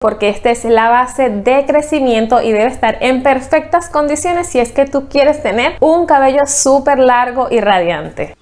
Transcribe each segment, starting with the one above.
porque esta es la base de crecimiento y debe estar en perfectas condiciones si es que tú quieres tener un cabello súper largo y radiante.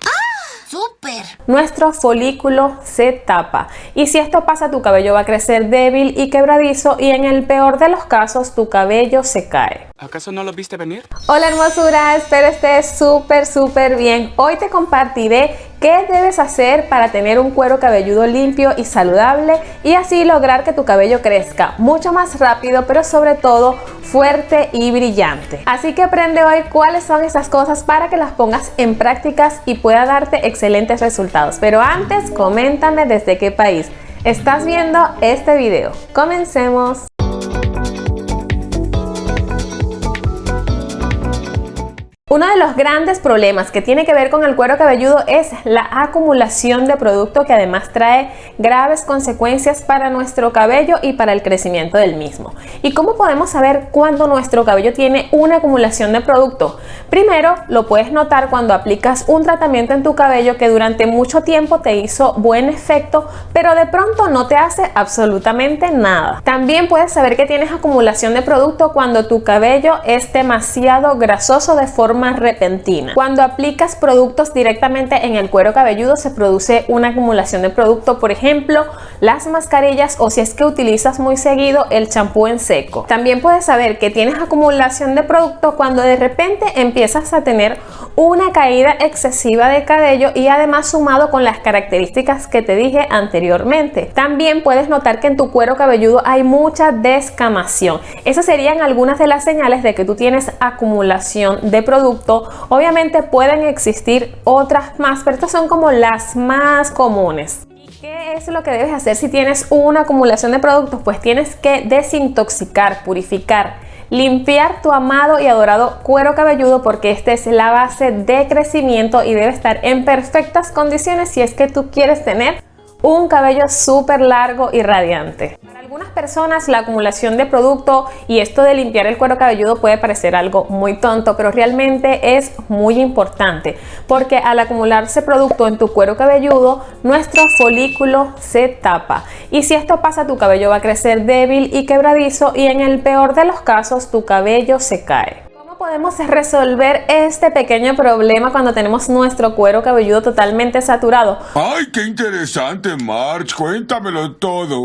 ¡Súper! Nuestro folículo se tapa y si esto pasa, tu cabello va a crecer débil y quebradizo y en el peor de los casos tu cabello se cae. ¿Acaso no lo viste venir? Hola hermosura, espero estés súper bien. Hoy te compartiré qué debes hacer para tener un cuero cabelludo limpio y saludable y así lograr que tu cabello crezca mucho más rápido, pero sobre todo fuerte y brillante. Así que aprende hoy cuáles son esas cosas para que las pongas en prácticas y pueda darte excelentes resultados. Pero antes, coméntame desde qué país estás viendo este video. Comencemos. Uno de los grandes problemas que tiene que ver con el cuero cabelludo es la acumulación de producto, que además trae graves consecuencias para nuestro cabello y para el crecimiento del mismo. ¿Y cómo podemos saber cuándo nuestro cabello tiene una acumulación de producto? Primero, lo puedes notar cuando aplicas un tratamiento en tu cabello que durante mucho tiempo te hizo buen efecto, pero de pronto no te hace absolutamente nada. También puedes saber que tienes acumulación de producto cuando tu cabello es demasiado grasoso de forma repentina. Cuando aplicas productos directamente en el cuero cabelludo se produce una acumulación de producto, por ejemplo las mascarillas o si es que utilizas muy seguido el champú en seco. También puedes saber que tienes acumulación de producto cuando de repente empiezas a tener una caída excesiva de cabello y además sumado con las características que te dije anteriormente. También puedes notar que en tu cuero cabelludo hay mucha descamación. Esas serían algunas de las señales de que tú tienes acumulación de producto. Obviamente pueden existir otras más, pero estas son como las más comunes. ¿Y qué es lo que debes hacer si tienes una acumulación de productos? Pues tienes que desintoxicar, purificar, limpiar tu amado y adorado cuero cabelludo, porque esta es la base de crecimiento y debe estar en perfectas condiciones si es que tú quieres tener un cabello súper largo y radiante. Para algunas personas la acumulación de producto y esto de limpiar el cuero cabelludo puede parecer algo muy tonto, pero realmente es muy importante, porque al acumularse producto en tu cuero cabelludo, nuestro folículo se tapa y si esto pasa, tu cabello va a crecer débil y quebradizo y en el peor de los casos tu cabello se cae. Podemos resolver este pequeño problema cuando tenemos nuestro cuero cabelludo totalmente saturado. ¡Ay, qué interesante, Marge! Cuéntamelo todo.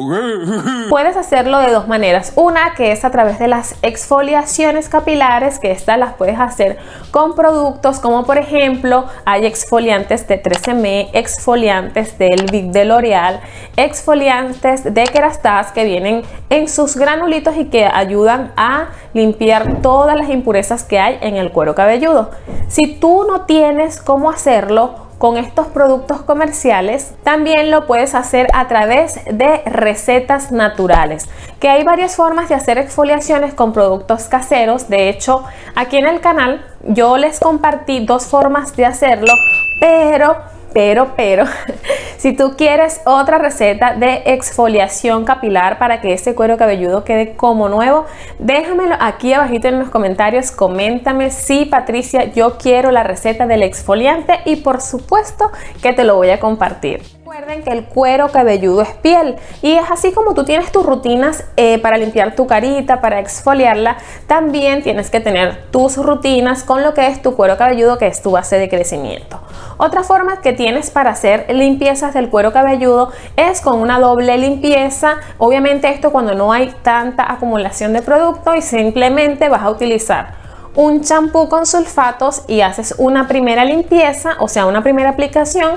Puedes hacerlo de dos maneras. Una, que es a través de las exfoliaciones capilares, que estas las puedes hacer con productos como por ejemplo hay exfoliantes de 3M, exfoliantes de Elvive de L'Oreal, exfoliantes de Kerastase que vienen en sus granulitos y que ayudan a limpiar todas las impurezas que hay en el cuero cabelludo. Si tú no tienes cómo hacerlo con estos productos comerciales, también lo puedes hacer a través de recetas naturales, que hay varias formas de hacer exfoliaciones con productos caseros. De hecho, aquí en el canal yo les compartí dos formas de hacerlo, pero si tú quieres otra receta de exfoliación capilar para que ese cuero cabelludo quede como nuevo, déjamelo aquí abajito en los comentarios. Coméntame: sí, Patricia, yo quiero la receta del exfoliante, y por supuesto que te lo voy a compartir. Recuerden que el cuero cabelludo es piel y es así como tú tienes tus rutinas para limpiar tu carita, para exfoliarla, también tienes que tener tus rutinas con lo que es tu cuero cabelludo, que es tu base de crecimiento. Otra forma que tienes para hacer limpiezas del cuero cabelludo es con una doble limpieza. Obviamente esto cuando no hay tanta acumulación de producto y simplemente vas a utilizar un champú con sulfatos y haces una primera limpieza, o sea, una primera aplicación,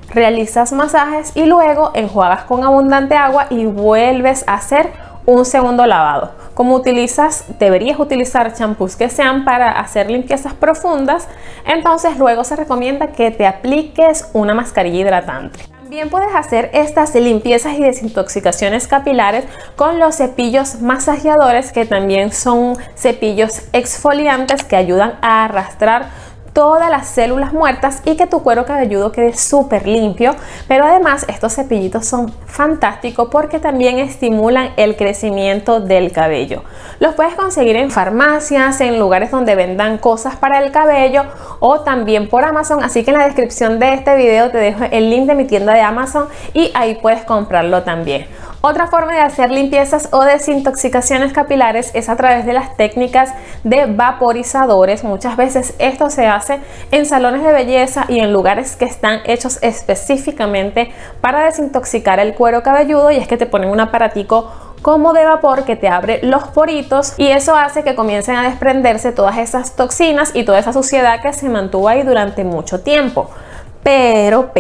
realizas masajes y luego enjuagas con abundante agua y vuelves a hacer un segundo lavado. Como deberías utilizar champús que sean para hacer limpiezas profundas, entonces luego se recomienda que te apliques una mascarilla hidratante. También puedes hacer estas limpiezas y desintoxicaciones capilares con los cepillos masajeadores, que también son cepillos exfoliantes que ayudan a arrastrar todas las células muertas y que tu cuero cabelludo quede súper limpio. Pero además estos cepillitos son fantásticos porque también estimulan el crecimiento del cabello. Los puedes conseguir en farmacias, en lugares donde vendan cosas para el cabello, o también por Amazon, así que en la descripción de este video te dejo el link de mi tienda de Amazon y ahí puedes comprarlo también. Otra forma de hacer limpiezas o desintoxicaciones capilares es a través de las técnicas de vaporizadores. Muchas veces esto se hace en salones de belleza y en lugares que están hechos específicamente para desintoxicar el cuero cabelludo, y es que te ponen un aparatico como de vapor que te abre los poritos y eso hace que comiencen a desprenderse todas esas toxinas y toda esa suciedad que se mantuvo ahí durante mucho tiempo. Pero,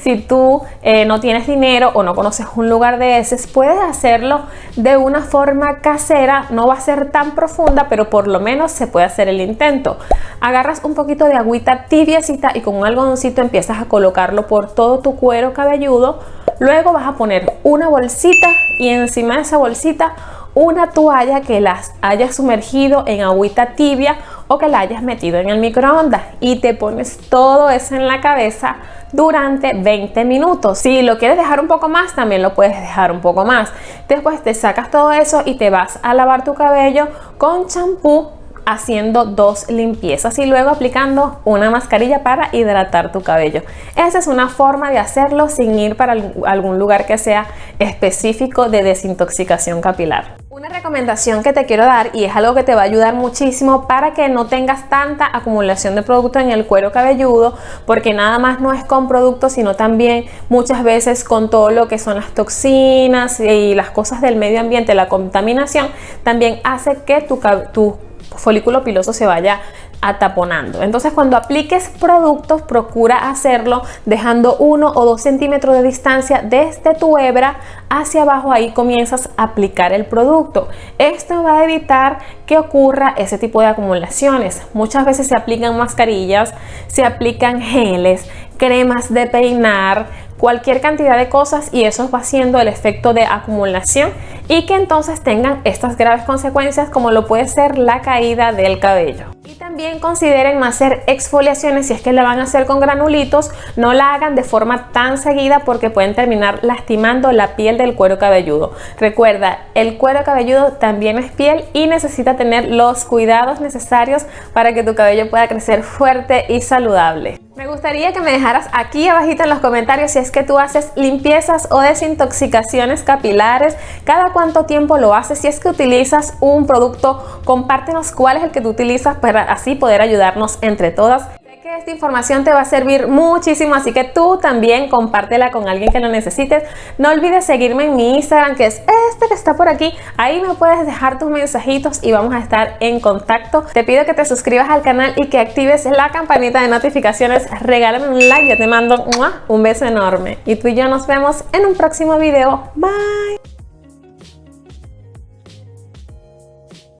si tú no tienes dinero o no conoces un lugar de esos, puedes hacerlo de una forma casera. No va a ser tan profunda, pero por lo menos se puede hacer el intento. Agarras un poquito de agüita tibiecita y con un algodoncito empiezas a colocarlo por todo tu cuero cabelludo. Luego vas a poner una bolsita y encima de esa bolsita una toalla que las hayas sumergido en agüita tibia o que la hayas metido en el microondas, y te pones todo eso en la cabeza durante 20 minutos. Si lo quieres dejar un poco más, también lo puedes dejar un poco más. Después te sacas todo eso y te vas a lavar tu cabello con champú, haciendo 2 limpiezas y luego aplicando una mascarilla para hidratar tu cabello. Esa es una forma de hacerlo sin ir para algún lugar que sea específico de desintoxicación capilar. Una recomendación que te quiero dar, y es algo que te va a ayudar muchísimo para que no tengas tanta acumulación de producto en el cuero cabelludo, porque nada más no es con productos, sino también muchas veces con todo lo que son las toxinas y las cosas del medio ambiente, la contaminación, también hace que tu folículo piloso se vaya ataponando. Entonces, cuando apliques productos, procura hacerlo dejando 1 o 2 centímetros de distancia desde tu hebra hacia abajo. Ahí comienzas a aplicar el producto. Esto va a evitar que ocurra ese tipo de acumulaciones. Muchas veces se aplican mascarillas, se aplican geles, cremas de peinar, cualquier cantidad de cosas, y eso va haciendo el efecto de acumulación y que entonces tengan estas graves consecuencias como lo puede ser la caída del cabello. Y también consideren no hacer exfoliaciones. Si es que la van a hacer con granulitos, no la hagan de forma tan seguida porque pueden terminar lastimando la piel del cuero cabelludo. Recuerda, el cuero cabelludo también es piel y necesita tener los cuidados necesarios para que tu cabello pueda crecer fuerte y saludable. Me gustaría que me dejaras aquí abajito en los comentarios si es que tú haces limpiezas o desintoxicaciones capilares, cada cuánto tiempo lo haces. Si es que utilizas un producto, compártenos cuál es el que tú utilizas para así poder ayudarnos entre todas. Sé que esta información te va a servir muchísimo, así que tú también compártela con alguien que lo necesites. No olvides seguirme en mi Instagram, que es este que está por aquí. Ahí me puedes dejar tus mensajitos y vamos a estar en contacto. Te pido que te suscribas al canal y que actives la campanita de notificaciones. Regálame un like, yo te mando un beso enorme. Y tú y yo nos vemos en un próximo video. Bye.